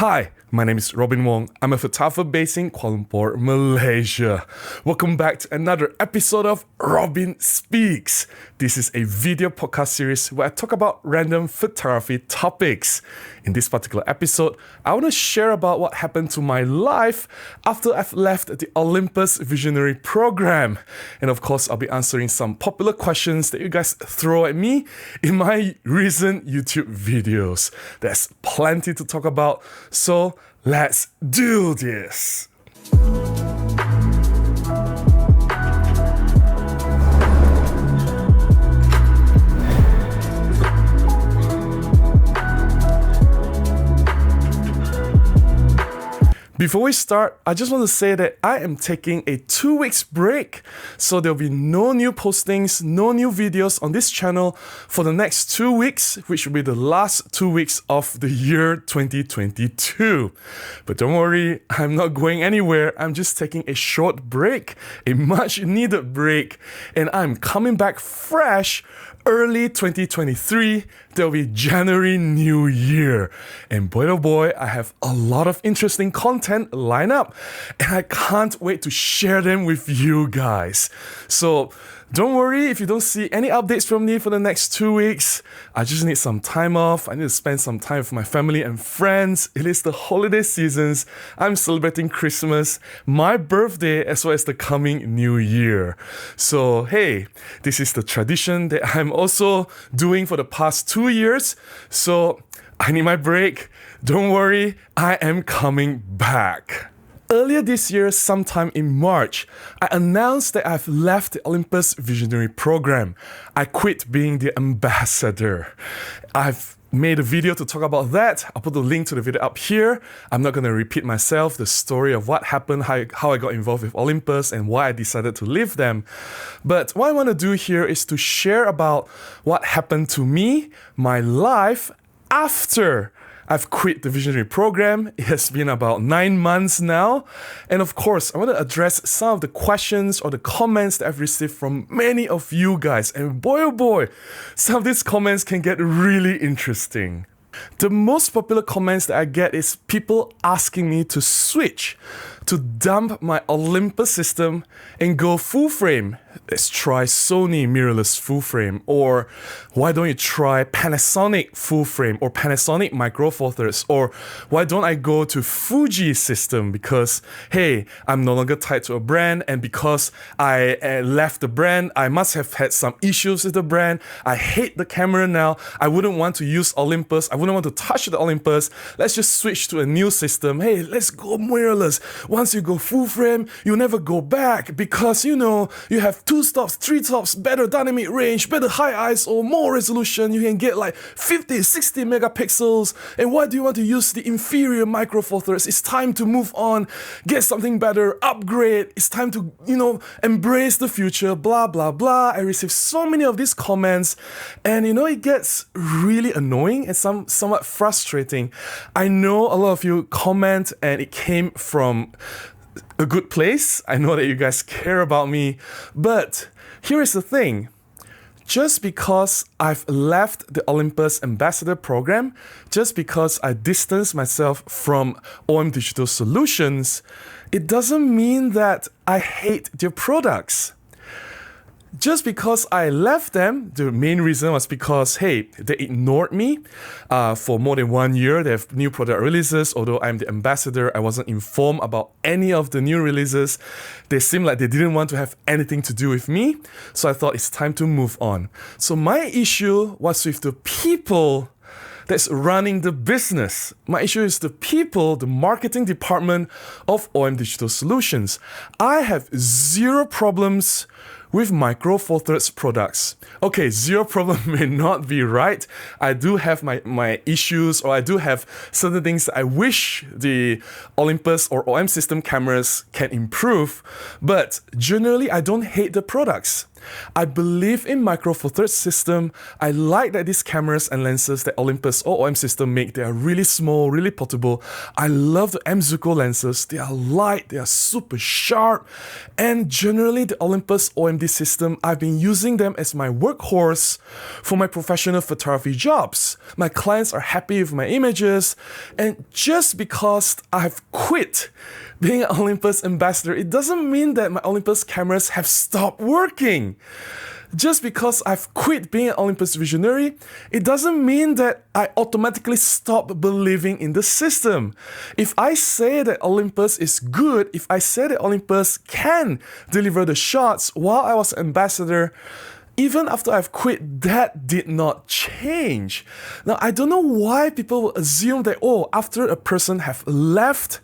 Hi, my name is Robin Wong. I'm a photographer based in Kuala Lumpur, Malaysia. Welcome back to another episode of Robin Speaks. This is a video podcast series where I talk about random photography topics. In this particular episode, I want to share about what happened to my life after I've left the Olympus Visionary program. And of course, I'll be answering some popular questions that you guys throw at me in my recent YouTube videos. There's plenty to talk about, so let's do this. Before we start, I just want to say that I am taking a 2 weeks break. So there'll be no new postings, no new videos on this channel for the next 2 weeks, which will be the last 2 weeks of the year 2022. But don't worry, I'm not going anywhere. I'm just taking a short break, a much needed break, and I'm coming back fresh early 2023. There'll be January New Year. And boy oh boy, I have a lot of interesting content lined up. And I can't wait to share them with you guys. So don't worry if you don't see any updates from me for the next 2 weeks. I just need some time off. I need to spend some time with my family and friends. It is the holiday seasons. I'm celebrating Christmas, my birthday, as well as the coming New Year. So hey, this is the tradition that I'm also doing for the past 2 years. So I need my break. Don't worry, I am coming back. Earlier this year, sometime in March, I announced that I've left the Olympus Visionary program. I quit being the ambassador. I've made a video to talk about that. I'll put the link to the video up here. I'm not going to repeat myself, the story of what happened, how I got involved with Olympus, and why I decided to leave them. But what I want to do here is to share about what happened to me, my life, after I've quit the Visionary program. It has been about 9 months now. And of course, I want to address some of the questions or the comments that I've received from many of you guys. And boy, oh boy, some of these comments can get really interesting. The most popular comments that I get is people asking me to switch, to dump my Olympus system and go full frame. Let's try Sony mirrorless full frame, or why don't you try Panasonic full frame or Panasonic Micro Four Thirds, or why don't I go to Fuji system because hey, I'm no longer tied to a brand, and because I left the brand, I must have had some issues with the brand. I hate the camera now. I wouldn't want to use Olympus. I wouldn't want to touch the Olympus. Let's just switch to a new system. Hey, let's go mirrorless. Once you go full frame, you'll never go back because you know you have 2 stops, 3 stops, better dynamic range, better high ISO, more resolution. You can get like 50, 60 megapixels. And why do you want to use the inferior Micro Four Thirds? It's time to move on, get something better, upgrade. It's time to, embrace the future, blah, blah, blah. I receive so many of these comments, and it gets really annoying and somewhat frustrating. I know a lot of you comment, and it came from a good place. I know that you guys care about me, but here is the thing. Just because I've left the Olympus Ambassador program, just because I distanced myself from OM Digital Solutions, it doesn't mean that I hate their products. Just because I left them, the main reason was because, hey, they ignored me for more than 1 year. They have new product releases. Although I'm the ambassador, I wasn't informed about any of the new releases. They seemed like they didn't want to have anything to do with me. So I thought it's time to move on. So my issue was with the people that's running the business. My issue is the people, the marketing department of OM Digital Solutions. I have zero problems with Micro Four Thirds products. Okay, zero problem may not be right. I do have my issues, or I do have certain things that I wish the Olympus or OM system cameras can improve, but generally I don't hate the products. I believe in Micro Four Thirds system. I like that these cameras and lenses that Olympus or OM system make, they are really small, really portable. I love the M-Zuiko lenses. They are light, they are super sharp. And generally the Olympus OMD system, I've been using them as my workhorse for my professional photography jobs. My clients are happy with my images. And just because I've quit being an Olympus ambassador, it doesn't mean that my Olympus cameras have stopped working. Just because I've quit being an Olympus Visionary, it doesn't mean that I automatically stop believing in the system. If I say that Olympus is good, if I say that Olympus can deliver the shots while I was an ambassador, even after I've quit, that did not change. Now, I don't know why people will assume that, after a person have left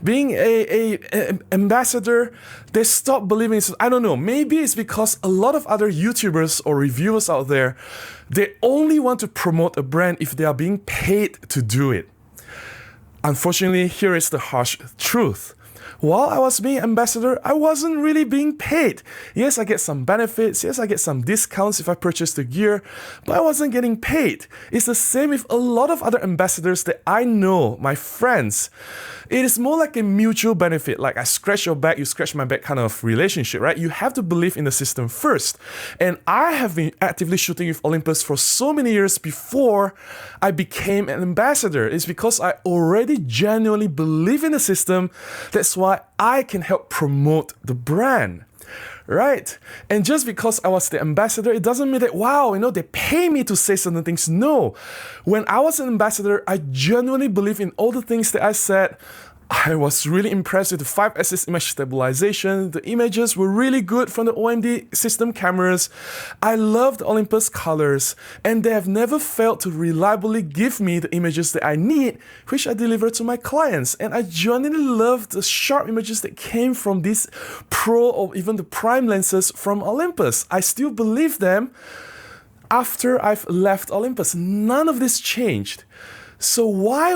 being an ambassador, they stop believing. I don't know. Maybe it's because a lot of other YouTubers or reviewers out there, they only want to promote a brand if they are being paid to do it. Unfortunately, here is the harsh truth. While I was being ambassador, I wasn't really being paid. Yes, I get some benefits. Yes, I get some discounts if I purchase the gear, but I wasn't getting paid. It's the same with a lot of other ambassadors that I know, my friends. It is more like a mutual benefit, like I scratch your back, you scratch my back kind of relationship, right? You have to believe in the system first. And I have been actively shooting with Olympus for so many years before I became an ambassador. It's because I already genuinely believe in the system. That's why I can help promote the brand. Right? And just because I was the ambassador, it doesn't mean that, they pay me to say certain things. No. When I was an ambassador, I genuinely believe in all the things that I said. I was really impressed with the 5-axis image stabilization. The images were really good from the OMD system cameras. I love the Olympus colors, and they have never failed to reliably give me the images that I need, which I deliver to my clients. And I genuinely love the sharp images that came from these Pro or even the Prime lenses from Olympus. I still believe them after I've left Olympus. None of this changed. So why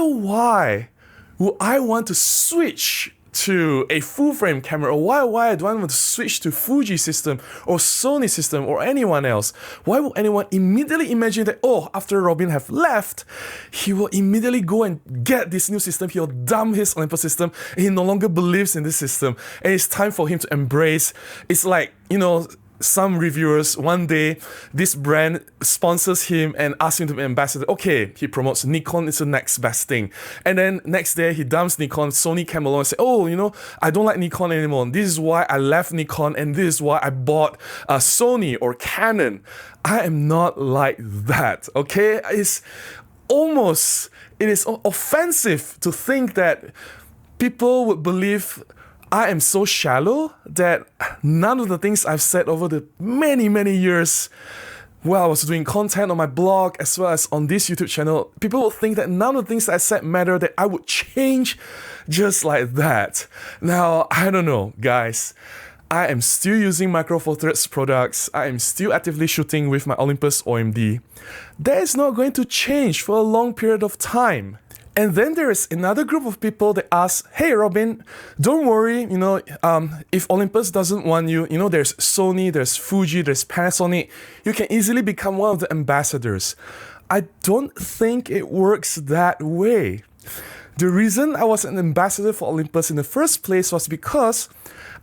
would I want to switch to a full frame camera, or why do I want to switch to Fuji system or Sony system or anyone else? Why would anyone immediately imagine that, after Robin have left, he will immediately go and get this new system, he'll dump his Olympus system, and he no longer believes in this system, and it's time for him to embrace. It's like, some reviewers, one day, this brand sponsors him and asks him to be ambassador. Okay, he promotes Nikon is the next best thing. And then next day, he dumps Nikon. Sony came along and said, I don't like Nikon anymore. This is why I left Nikon, and this is why I bought Sony or Canon. I am not like that, okay? It is offensive to think that people would believe I am so shallow that none of the things I've said over the many, many years while I was doing content on my blog as well as on this YouTube channel, people will think that none of the things that I said matter, that I would change just like that. Now, I don't know, guys. I am still using Micro Four Thirds products. I am still actively shooting with my Olympus OMD. That is not going to change for a long period of time. And then there is another group of people that ask, hey Robin, don't worry, if Olympus doesn't want you, there's Sony, there's Fuji, there's Panasonic, you can easily become one of the ambassadors. I don't think it works that way. The reason I was an ambassador for Olympus in the first place was because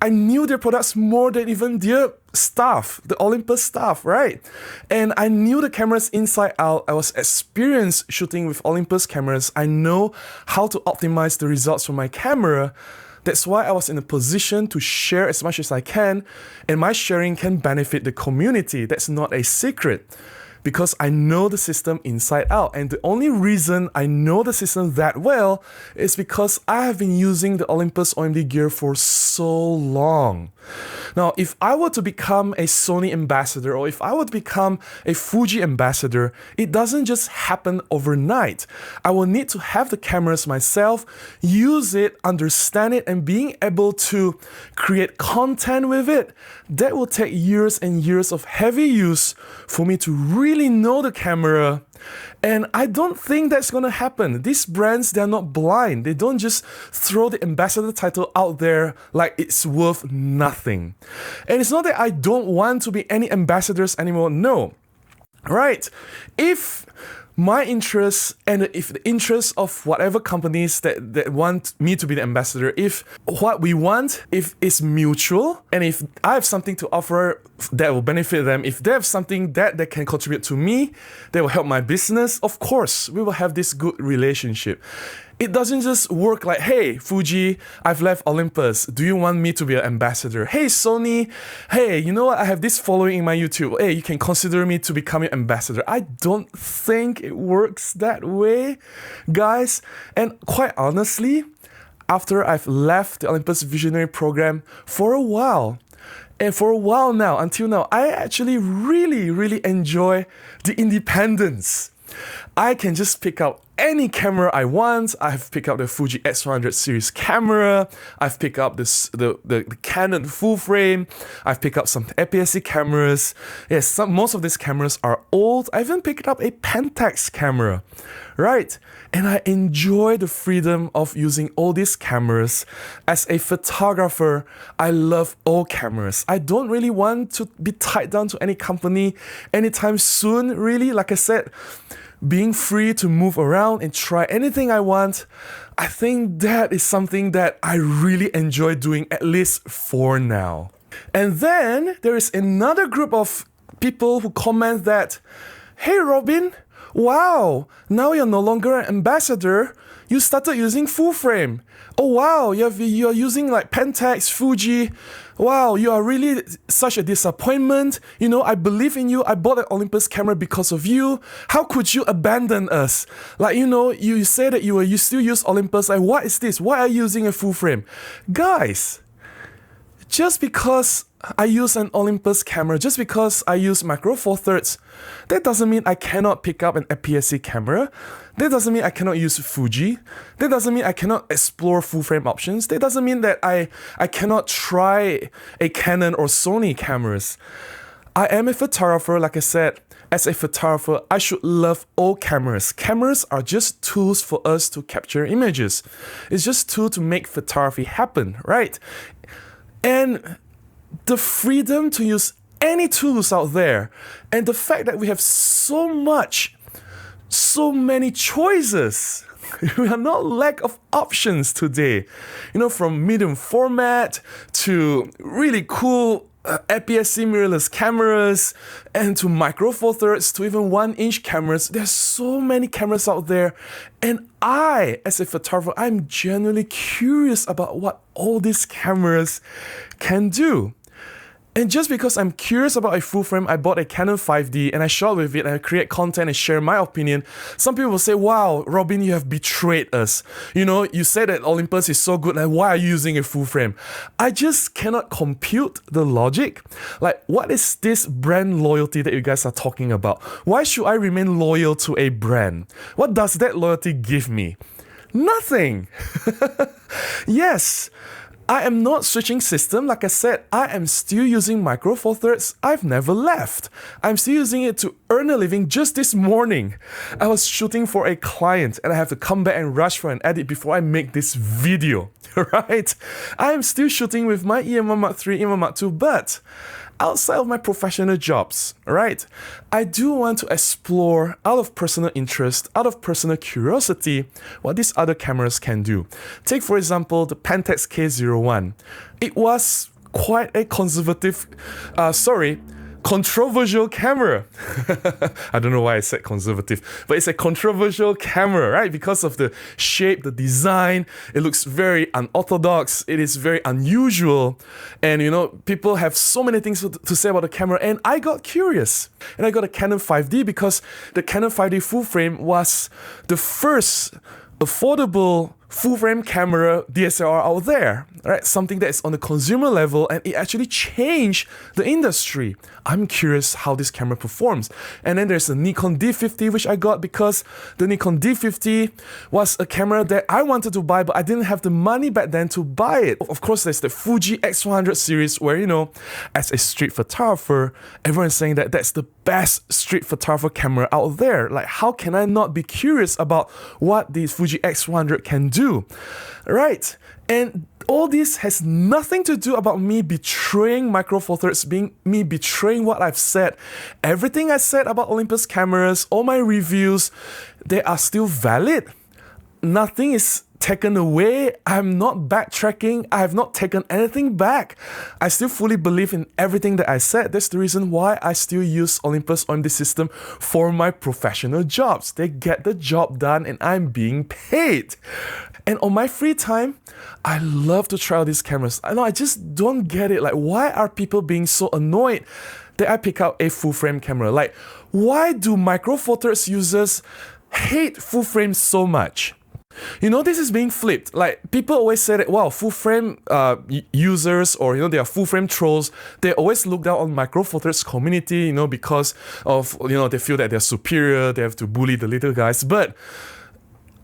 I knew their products more than even their staff, the Olympus staff, right? And I knew the cameras inside out. I was experienced shooting with Olympus cameras. I know how to optimize the results from my camera. That's why I was in a position to share as much as I can, and my sharing can benefit the community. That's not a secret, because I know the system inside out. And the only reason I know the system that well is because I have been using the Olympus OMD gear for so long. Now, if I were to become a Sony ambassador, or if I were to become a Fuji ambassador, it doesn't just happen overnight. I will need to have the cameras myself, use it, understand it, and being able to create content with it. That will take years and years of heavy use for me to really really know the camera. And I don't think that's going to happen. These brands, they're not blind. They don't just throw the ambassador title out there like it's worth nothing. And it's not that I don't want to be any ambassadors anymore. No. Right? If my interests and if the interests of whatever companies that want me to be the ambassador, if what we want, if it's mutual, and if I have something to offer that will benefit them, if they have something that they can contribute to me, that will help my business, of course, we will have this good relationship. It doesn't just work like, hey, Fuji, I've left Olympus. Do you want me to be an ambassador? Hey, Sony, hey, you know what? I have this following in my YouTube. Hey, you can consider me to become an ambassador. I don't think it works that way, guys. And quite honestly, after I've left the Olympus Visionary program for a while, and for a while now, until now, I actually really, really enjoy the independence. I can just pick up any camera I want. I've picked up the Fuji X100 series camera. I've picked up the Canon full frame. I've picked up some APS-C cameras. Yes, most of these cameras are old. I even picked up a Pentax camera, right? And I enjoy the freedom of using all these cameras. As a photographer, I love all cameras. I don't really want to be tied down to any company anytime soon, really. Like I said, being free to move around and try anything I want, I think that is something that I really enjoy doing, at least for now. And then there is another group of people who comment that, hey Robin, wow, now you're no longer an ambassador, you started using full frame. Oh wow, you're using like Pentax, Fuji. Wow, you are really such a disappointment. You know, I believe in you. I bought an Olympus camera because of you. How could you abandon us? Like, you know, you say that you still use Olympus. Like, what is this? Why are you using a full frame? Guys, just because I use an Olympus camera, just because I use Micro Four Thirds, that doesn't mean I cannot pick up an APS-C camera. That doesn't mean I cannot use Fuji. That doesn't mean I cannot explore full frame options. That doesn't mean that I cannot try a Canon or Sony cameras. I am a photographer, like I said. As a photographer, I should love all cameras. Cameras are just tools for us to capture images. It's just tools to make photography happen, right? And the freedom to use any tools out there, and the fact that we have so many choices. We are not lack of options today. You know, from medium format to really cool APS-C mirrorless cameras, and to Micro Four Thirds, to even 1-inch cameras. There's so many cameras out there, and I, as a photographer, I'm genuinely curious about what all these cameras can do. And just because I'm curious about a full frame, I bought a Canon 5D and I shot with it and I create content and share my opinion. Some people will say, wow, Robin, you have betrayed us. You know, you said that Olympus is so good, like why are you using a full frame? I just cannot compute the logic. Like, what is this brand loyalty that you guys are talking about? Why should I remain loyal to a brand? What does that loyalty give me? Nothing. Yes. I am not switching system. Like I said, I am still using Micro Four Thirds. I've never left. I'm still using it to earn a living. Just this morning, I was shooting for a client and I have to come back and rush for an edit before I make this video, right? I am still shooting with my EM1 Mark III, EM1 Mark II, but outside of my professional jobs, right? I do want to explore, out of personal interest, out of personal curiosity, what these other cameras can do. Take, for example, the Pentax K01. It was quite a controversial camera. I don't know why I said conservative, but it's a controversial camera, right? Because of the shape, the design, it looks very unorthodox, it is very unusual, and you know, people have so many things to say about the camera, and I got curious. And I got a Canon 5D because the Canon 5D full frame was the first affordable full frame camera DSLR out there, right? Something that is on the consumer level, and it actually changed the industry. I'm curious how this camera performs. And then there's the Nikon D50, which I got because the Nikon D50 was a camera that I wanted to buy, but I didn't have the money back then to buy it. Of course, there's the Fuji X100 series where, you know, as a street photographer, everyone's saying that that's the best street photographer camera out there. Like, how can I not be curious about what the Fuji X100 can do, right? And all this has nothing to do about me betraying Micro Four Thirds, me betraying what I've said. Everything I said about Olympus cameras, all my reviews, they are still valid. Nothing is taken away. I'm not backtracking. I have not taken anything back. I still fully believe in everything that I said. That's the reason why I still use Olympus OMD system for my professional jobs. They get the job done and I'm being paid. And on my free time, I love to try out these cameras. I just don't get it. Like, why are people being so annoyed that I pick out a full frame camera? Like, why do Micro Four Thirds users hate full frame so much? You know, this is being flipped. Like, people always say that, wow, full frame users, or, you know, they are full frame trolls, they always look down on Micro Four Thirds community, you know, because of, you know, they feel that they're superior, they have to bully the little guys. But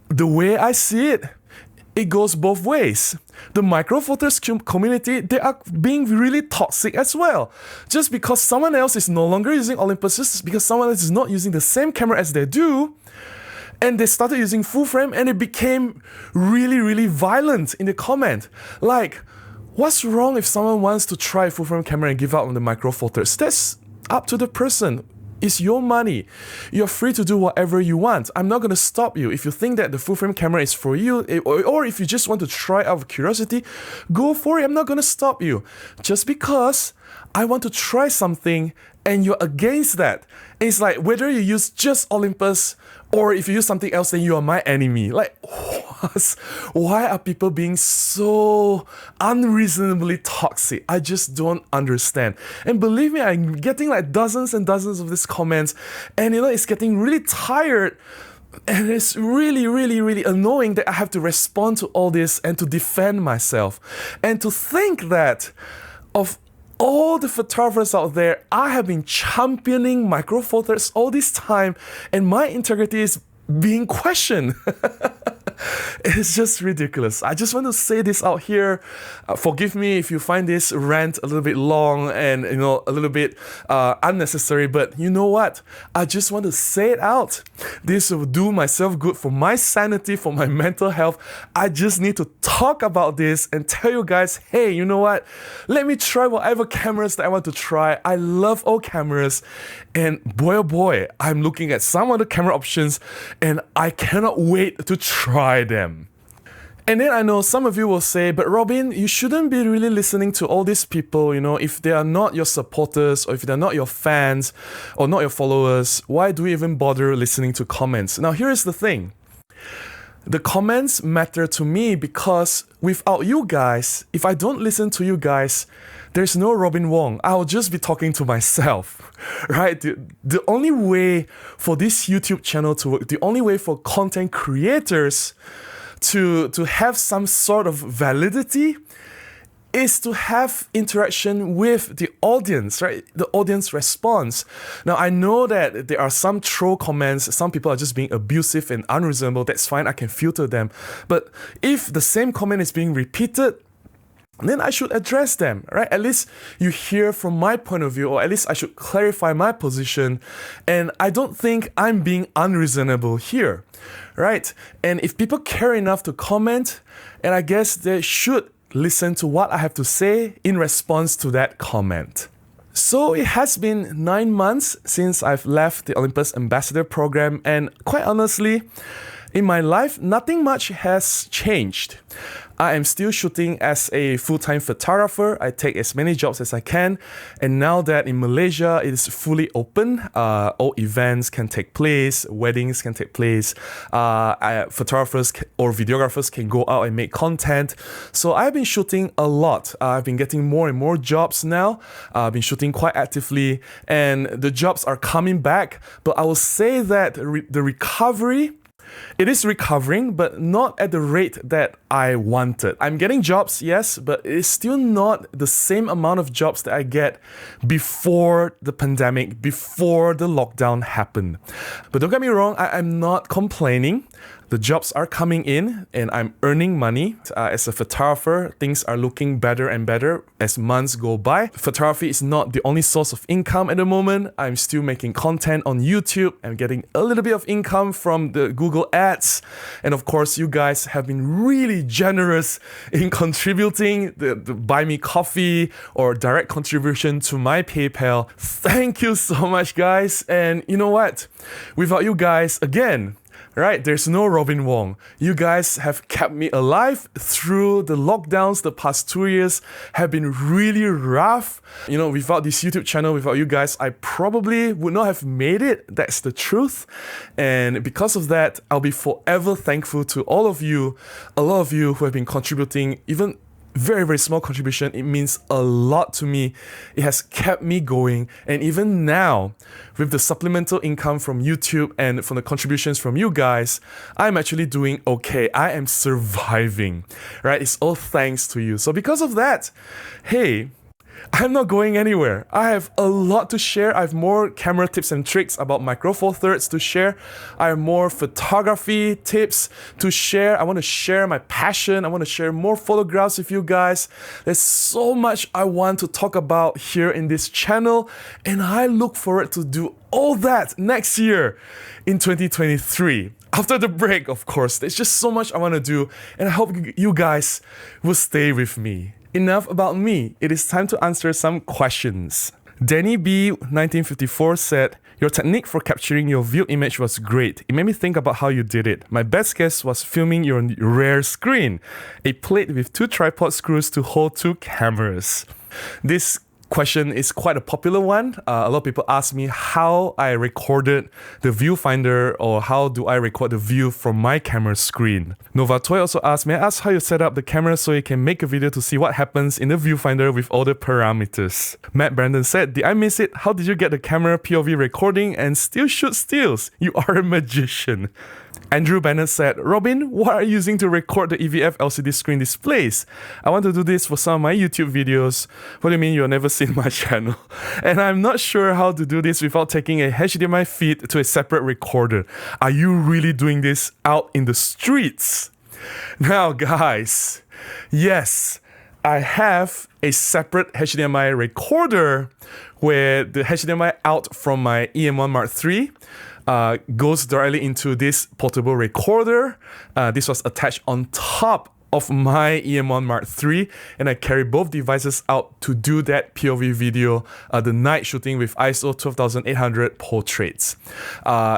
the way I see it, it goes both ways. The Micro Four Thirds community, they are being really toxic as well. Just because someone else is no longer using Olympus, just because someone else is not using the same camera as they do, and they started using full frame, and it became really, really violent in the comment. Like, what's wrong if someone wants to try a full frame camera and give out on the Micro Four Thirds? That's up to the person. It's your money. You're free to do whatever you want. I'm not going to stop you. If you think that the full frame camera is for you, or if you just want to try out of curiosity, go for it. I'm not going to stop you. Just because I want to try something and you're against that. It's like, whether you use just Olympus or if you use something else, then you are my enemy. Like, why are people being so unreasonably toxic? I just don't understand. And believe me, I'm getting like dozens and dozens of these comments, and, you know, it's getting really tired. And it's really, really, really annoying that I have to respond to all this and to defend myself. And to think that of all the photographers out there, I have been championing Micro Four Thirds all this time, and my integrity is being questioned. It's just ridiculous. I just want to say this out here. Forgive me if you find this rant a little bit long and, you know, a little bit unnecessary, but you know what? I just want to say it out. This will do myself good for my sanity, for my mental health. I just need to talk about this and tell you guys, hey, you know what? Let me try whatever cameras that I want to try. I love all cameras, and boy oh boy, I'm looking at some of the camera options and I cannot wait to try them. And then I know some of you will say, but Robin, you shouldn't be really listening to all these people, you know, if they are not your supporters, or if they're not your fans, or not your followers, why do you even bother listening to comments? Now, here's the thing. The comments matter to me because without you guys, if I don't listen to you guys, there's no Robin Wong. I'll just be talking to myself, right? The only way for this YouTube channel to work, the only way for content creators to have some sort of validity is to have interaction with the audience, right? The audience response. Now, I know that there are some troll comments, some people are just being abusive and unreasonable. That's fine, I can filter them. But if the same comment is being repeated, then I should address them, right? At least you hear from my point of view, or at least I should clarify my position. And I don't think I'm being unreasonable here, right? And if people care enough to comment, and I guess they should listen to what I have to say in response to that comment. So it has been 9 months since I've left the Olympus Ambassador program, and quite honestly, in my life, nothing much has changed. I am still shooting as a full-time photographer. I take as many jobs as I can. And now that in Malaysia it is fully open, all events can take place, weddings can take place, photographers or videographers can go out and make content. So I've been shooting a lot. I've been getting more and more jobs now. I've been shooting quite actively, and the jobs are coming back. But I will say that the recovery It is recovering, but not at the rate that I wanted. I'm getting jobs, yes, but it's still not the same amount of jobs that I get before the pandemic, before the lockdown happened. But don't get me wrong, I'm not complaining. The jobs are coming in and I'm earning money. As a photographer, things are looking better and better as months go by. Photography is not the only source of income at the moment. I'm still making content on YouTube. I'm getting a little bit of income from the Google ads. And of course, you guys have been really generous in contributing the buy me coffee or direct contribution to my PayPal. Thank you so much, guys. And you know what? Without you guys, again, right, there's no Robin Wong. You guys have kept me alive through the lockdowns. The past 2 years have been really rough. You know, without this YouTube channel, without you guys, I probably would not have made it. That's the truth. And because of that, I'll be forever thankful to all of you, a lot of you who have been contributing, even very, very small contribution. It means a lot to me. It has kept me going. And even now, with the supplemental income from YouTube and from the contributions from you guys, I'm actually doing okay. I am surviving, right? It's all thanks to you. So because of that, hey, I'm not going anywhere. I have a lot to share. I have more camera tips and tricks about Micro Four Thirds to share. I have more photography tips to share. I want to share my passion. I want to share more photographs with you guys. There's so much I want to talk about here in this channel, and I look forward to do all that next year in 2023. After the break, of course. There's just so much I want to do, and I hope you guys will stay with me. Enough about me. It is time to answer some questions. Danny B 1954 said, "Your technique for capturing your view image was great. It made me think about how you did it. My best guess was filming your rare screen, a plate with 2 tripod screws to hold 2 cameras." This question is quite a popular one. A lot of people ask me how I recorded the viewfinder or how do I record the view from my camera screen. Nova Toy also asked, "May I ask how you set up the camera so you can make a video to see what happens in the viewfinder with all the parameters?" Matt Brandon said, "Did I miss it? How did you get the camera POV recording and still shoot stills? You are a magician." Andrew Bennett said, "Robin, what are you using to record the EVF LCD screen displays? I want to do this for some of my YouTube videos." What do you mean you've never seen my channel? "And I'm not sure how to do this without taking a HDMI feed to a separate recorder. Are you really doing this out in the streets?" Now, guys, yes, I have a separate HDMI recorder where the HDMI out from my EM1 Mark III goes directly into this portable recorder. This was attached on top of my EM1 Mark III, and I carry both devices out to do that POV video, the night shooting with ISO 12800 portraits.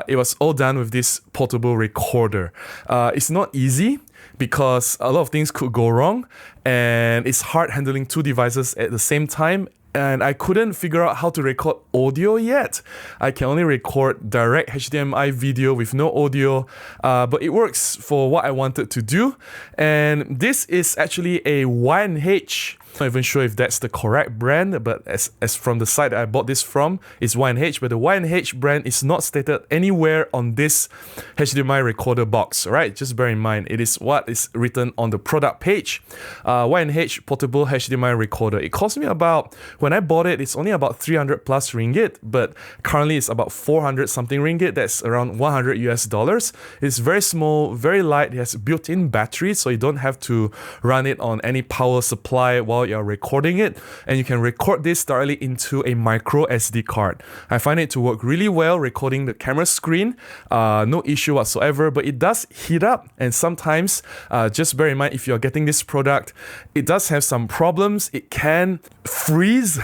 It was all done with this portable recorder. It's not easy because a lot of things could go wrong, and it's hard handling 2 devices at the same time. And I couldn't figure out how to record audio yet. I can only record direct HDMI video with no audio, but it works for what I wanted to do. And this is actually a Y&H. Not even sure if that's the correct brand, but as from the site that I bought this from, it's Y&H, but the Y&H brand is not stated anywhere on this HDMI recorder box, right? Just bear in mind, it is what is written on the product page. Y&H portable HDMI recorder. It cost me about, when I bought it, it's only about 300 plus ringgit, but currently it's about 400 something ringgit. That's around $100 US. It's very small, very light. It has built-in battery, so you don't have to run it on any power supply while you're recording it, and you can record this directly into a micro SD card. I find it to work really well recording the camera screen, no issue whatsoever, but it does heat up, and sometimes just bear in mind, if you're getting this product, it does have some problems. It can freeze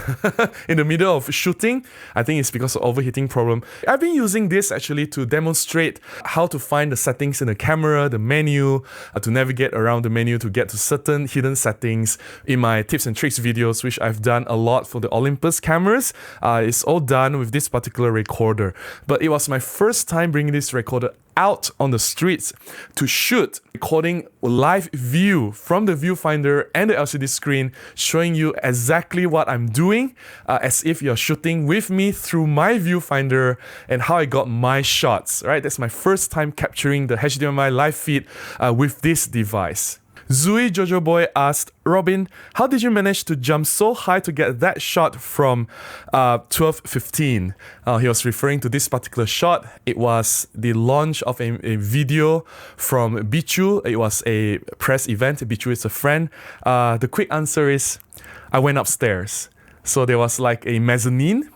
in the middle of shooting. I think it's because of overheating problem. I've been using this actually to demonstrate how to find the settings in the camera, the menu, to navigate around the menu to get to certain hidden settings in my tips and tricks videos, which I've done a lot for the Olympus cameras. It's all done with this particular recorder. But it was my first time bringing this recorder out on the streets to shoot, recording live view from the viewfinder and the LCD screen, showing you exactly what I'm doing, as if you're shooting with me through my viewfinder and how I got my shots, right? That's my first time capturing the HDMI live feed with this device. Zui Jojo Boy asked, Robin, how did you manage to jump so high to get that shot from 12:15? He was referring to this particular shot. It was the launch of a video from Bichu. It was a press event. Bichu is a friend. The quick answer is, I went upstairs. So there was like a mezzanine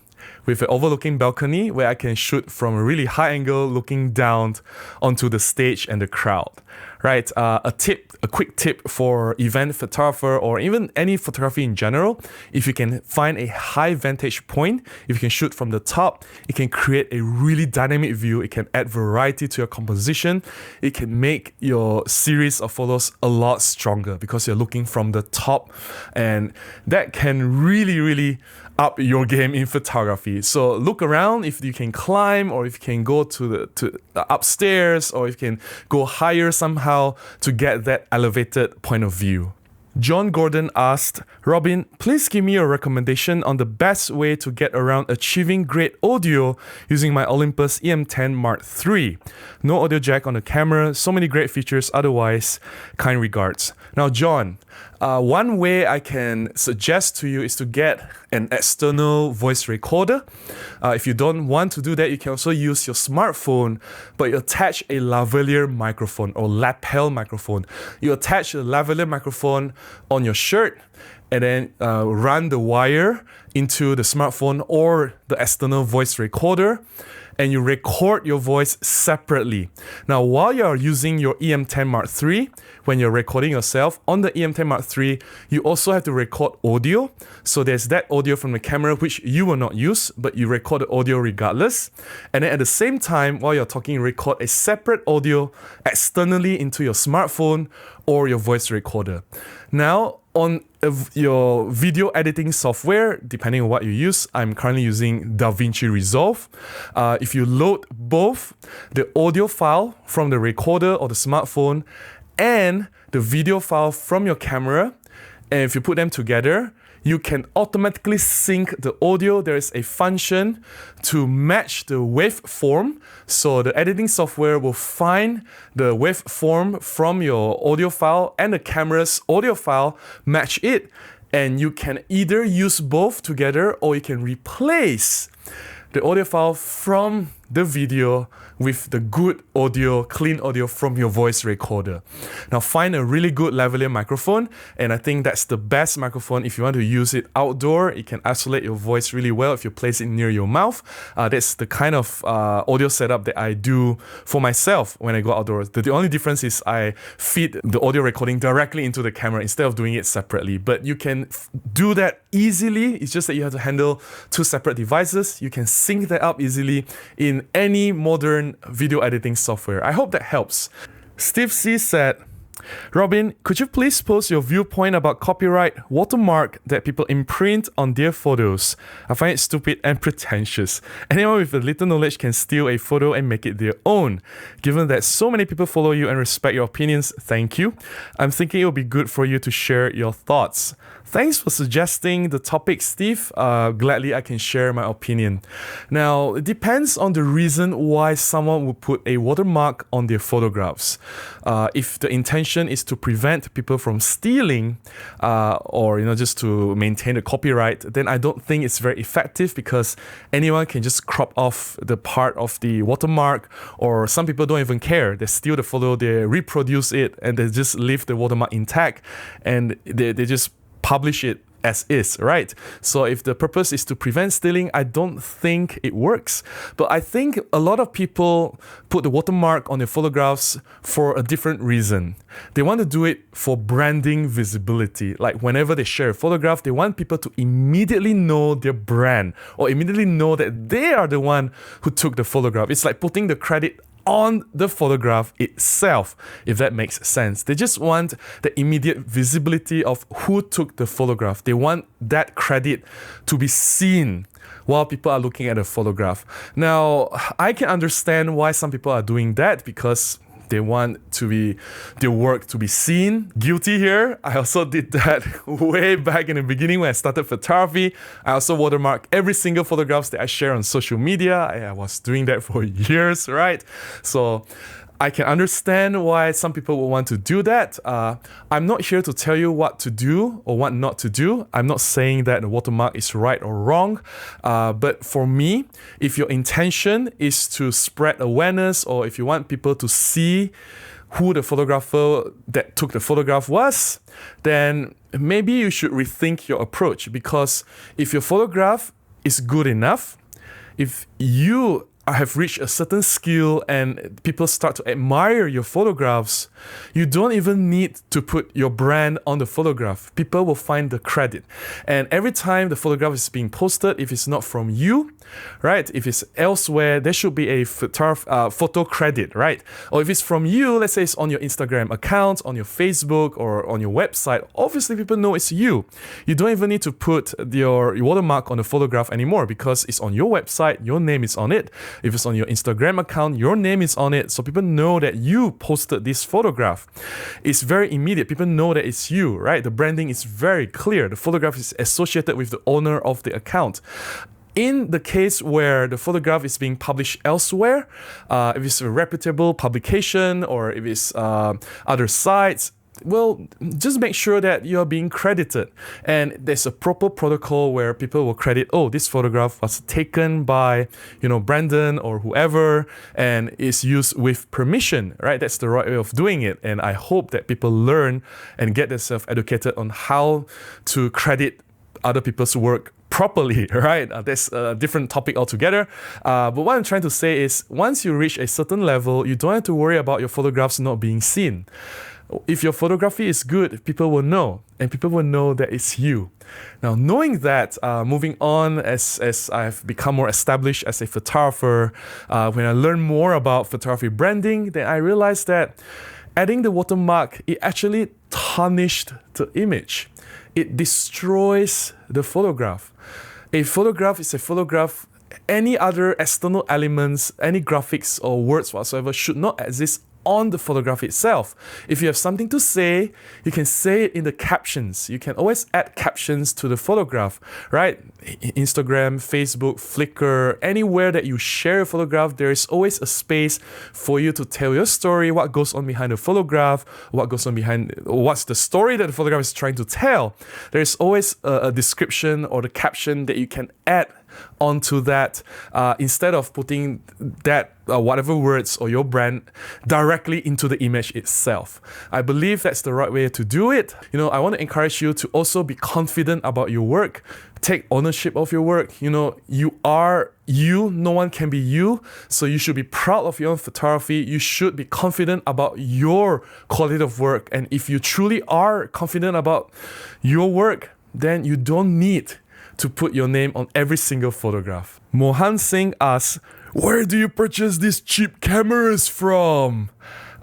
with an overlooking balcony where I can shoot from a really high angle looking down onto the stage and the crowd. Right, a quick tip for event photographer or even any photography in general. If you can find a high vantage point, if you can shoot from the top, it can create a really dynamic view. It can add variety to your composition. It can make your series of photos a lot stronger because you're looking from the top, and that can really up your game in photography. So look around if you can climb, or if you can go to the upstairs, or if you can go higher somehow to get that elevated point of view. John Gordon asked, Robin, please give me a recommendation on the best way to get around achieving great audio using my Olympus EM10 Mark III. No audio jack on the camera, so many great features otherwise. Kind regards. Now, John, one way I can suggest to you is to get an external voice recorder. If you don't want to do that, you can also use your smartphone, but you attach a lavalier microphone or lapel microphone. You attach the lavalier microphone on your shirt and then run the wire into the smartphone or the external voice recorder, and you record your voice separately. Now, while you're using your EM10 Mark III, when you're recording yourself on the EM10 Mark III, you also have to record audio. So there's that audio from the camera which you will not use, but you record the audio regardless. And then at the same time, while you're talking, record a separate audio externally into your smartphone or your voice recorder. Now, on your video editing software, depending on what you use, I'm currently using DaVinci Resolve. If you load both the audio file from the recorder or the smartphone and the video file from your camera, and if you put them together, you can automatically sync the audio. There is a function to match the waveform. So the editing software will find the waveform from your audio file and the camera's audio file, match it, and you can either use both together or you can replace the audio file from the video with the good audio, clean audio from your voice recorder. Now find a really good lavalier microphone, and I think that's the best microphone if you want to use it outdoor. It can isolate your voice really well if you place it near your mouth. That's the kind of audio setup that I do for myself when I go outdoors. The only difference is I feed the audio recording directly into the camera instead of doing it separately. But you can do that easily. It's just that you have to handle two separate devices. You can sync that up easily in any modern video editing software. I hope that helps. Steve C said, Robin, could you please post your viewpoint about copyright watermark that people imprint on their photos? I find it stupid and pretentious. Anyone with a little knowledge can steal a photo and make it their own. Given that so many people follow you and respect your opinions, thank you. I'm thinking it would be good for you to share your thoughts. Thanks for suggesting the topic, Steve. Gladly I can share my opinion. Now, it depends on the reason why someone would put a watermark on their photographs. If the intention is to prevent people from stealing, or just to maintain the copyright, then I don't think it's very effective, because anyone can just crop off the part of the watermark, or some people don't even care. They steal the photo, they reproduce it, and they just leave the watermark intact, and they just publish it as is, right? So if the purpose is to prevent stealing, I don't think it works. But I think a lot of people put the watermark on their photographs for a different reason. They want to do it for branding visibility. Like whenever they share a photograph, they want people to immediately know their brand, or immediately know that they are the one who took the photograph. It's like putting the credit on the photograph itself, if that makes sense. They just want the immediate visibility of who took the photograph. They want that credit to be seen while people are looking at a photograph. Now, I can understand why some people are doing that because they want their work to be seen. Guilty here. I also did that way back in the beginning when I started photography. I also watermark every single photographs that I share on social media. I was doing that for years, right? So I can understand why some people will want to do that. I'm not here to tell you what to do or what not to do. I'm not saying that the watermark is right or wrong. But for me, if your intention is to spread awareness or if you want people to see who the photographer that took the photograph was, then maybe you should rethink your approach. Because if your photograph is good enough, if you have reached a certain skill and people start to admire your photographs, you don't even need to put your brand on the photograph. People will find the credit. And every time the photograph is being posted, if it's not from you, right? If it's elsewhere, there should be a photo credit, right? Or if it's from you, let's say it's on your Instagram account, on your Facebook, or on your website, obviously people know it's you. You don't even need to put your watermark on the photograph anymore because it's on your website, your name is on it. If it's on your Instagram account, your name is on it. So people know that you posted this photograph. It's very immediate. People know that it's you, right? The branding is very clear. The photograph is associated with the owner of the account. In the case where the photograph is being published elsewhere, if it's a reputable publication or if it's other sites, well, just make sure that you're being credited. And there's a proper protocol where people will credit, oh, this photograph was taken by, Brandon or whoever and is used with permission, right? That's the right way of doing it. And I hope that people learn and get themselves educated on how to credit other people's work properly, right? That's a different topic altogether. But what I'm trying to say is once you reach a certain level, you don't have to worry about your photographs not being seen. If your photography is good, people will know, and people will know that it's you. Now, knowing that, moving on as I've become more established as a photographer, when I learn more about photography branding, then I realized that adding the watermark, it actually tarnished the image. It destroys the photograph. A photograph is a photograph. Any other external elements, any graphics or words whatsoever should not exist on the photograph itself. If you have something to say, you can say it in the captions. You can always add captions to the photograph, right? Instagram, Facebook, Flickr, anywhere that you share a photograph, there is always a space for you to tell your story, what goes on behind the photograph, what's the story that the photograph is trying to tell. There is always a description or the caption that you can add onto that instead of putting that whatever words or your brand directly into the image itself. I believe that's the right way to do it. I want to encourage you to also be confident about your work. Take ownership of your work. You are you, no one can be you. So you should be proud of your own photography. You should be confident about your quality of work. And if you truly are confident about your work, then you don't need to put your name on every single photograph. Mohan Singh asks, where do you purchase these cheap cameras from?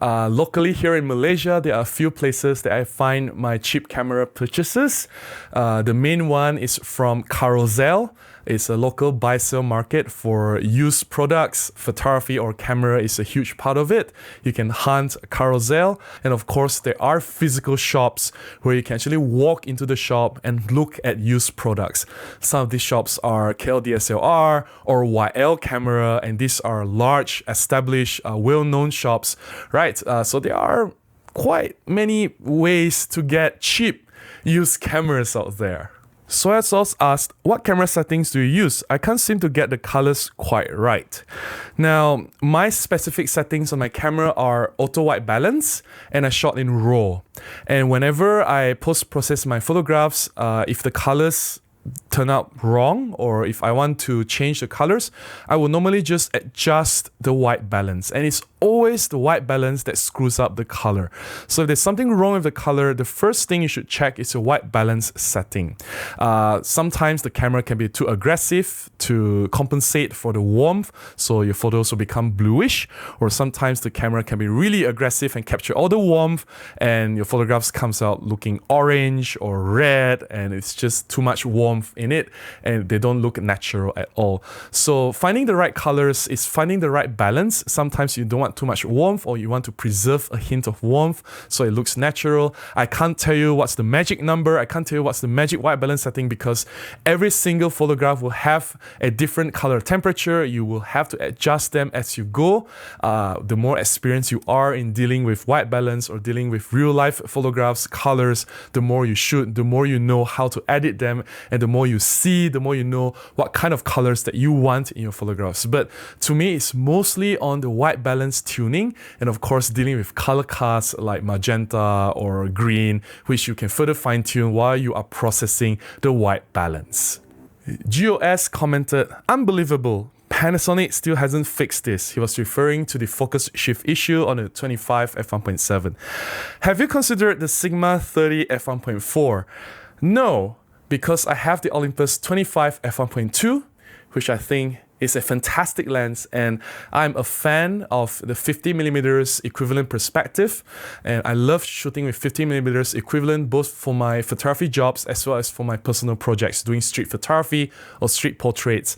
Locally here in Malaysia, there are a few places that I find my cheap camera purchases. The main one is from Carousel. It's a local buy-sell market for used products. Photography or camera is a huge part of it. You can hunt Carousel. And of course, there are physical shops where you can actually walk into the shop and look at used products. Some of these shops are KLDSLR or YL Camera, and these are large, established, well-known shops, right? So there are quite many ways to get cheap used cameras out there. Soya Sauce asked, what camera settings do you use? I can't seem to get the colors quite right. Now, my specific settings on my camera are auto white balance, and I shot in RAW. And whenever I post-process my photographs, if the colors turn out wrong, or if I want to change the colors, I will normally just adjust the white balance. And it's always the white balance that screws up the color. So if there's something wrong with the color, the first thing you should check is your white balance setting. Sometimes the camera can be too aggressive to compensate for the warmth, so your photos will become bluish, or sometimes the camera can be really aggressive and capture all the warmth, and your photographs comes out looking orange or red, and it's just too much warmth in it, and they don't look natural at all. So finding the right colors is finding the right balance. Sometimes you don't want too much warmth, or you want to preserve a hint of warmth so it looks natural. I can't tell you what's the magic number. I can't tell you what's the magic white balance setting, because every single photograph will have a different color temperature. You will have to adjust them as you go. The more experienced you are in dealing with white balance or dealing with real life photographs, colors, the more you shoot, the more you know how to edit them, and the more you see, the more you know what kind of colors that you want in your photographs. But to me, it's mostly on the white balance tuning, and of course dealing with color casts like magenta or green, which you can further fine tune while you are processing the white balance. GOS commented, "Unbelievable. Panasonic still hasn't fixed this." He was referring to the focus shift issue on the 25 f1.7. "Have you considered the Sigma 30 f1.4? No, because I have the Olympus 25 f1.2, which I think is a fantastic lens, and I'm a fan of the 50mm equivalent perspective, and I love shooting with 50mm equivalent both for my photography jobs as well as for my personal projects, doing street photography or street portraits.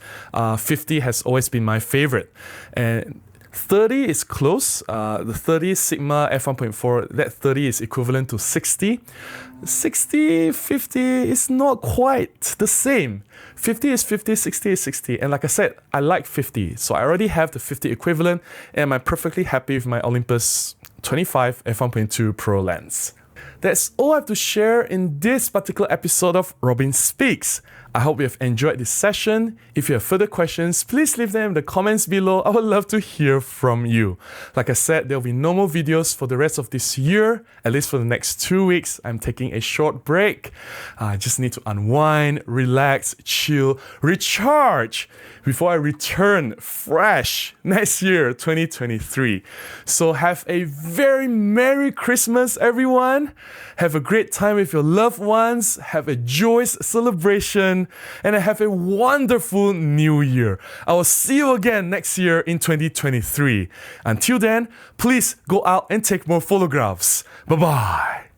50 has always been my favorite, and 30 is close. The 30 Sigma f1.4, that 30 is equivalent to 60. 60, 50 is not quite the same. 50 is 50, 60 is 60. And like I said, I like 50. So I already have the 50 equivalent, and I'm perfectly happy with my Olympus 25 f1.2 Pro lens. That's all I have to share in this particular episode of Robin Speaks. I hope you have enjoyed this session. If you have further questions, please leave them in the comments below. I would love to hear from you. Like I said, there will be no more videos for the rest of this year, at least for the next 2 weeks. I'm taking a short break. I just need to unwind, relax, chill, recharge before I return fresh next year, 2023. So have a very Merry Christmas, everyone. Have a great time with your loved ones. Have a joyous celebration, and have a wonderful new year. I will see you again next year in 2023. Until then, please go out and take more photographs. Bye-bye.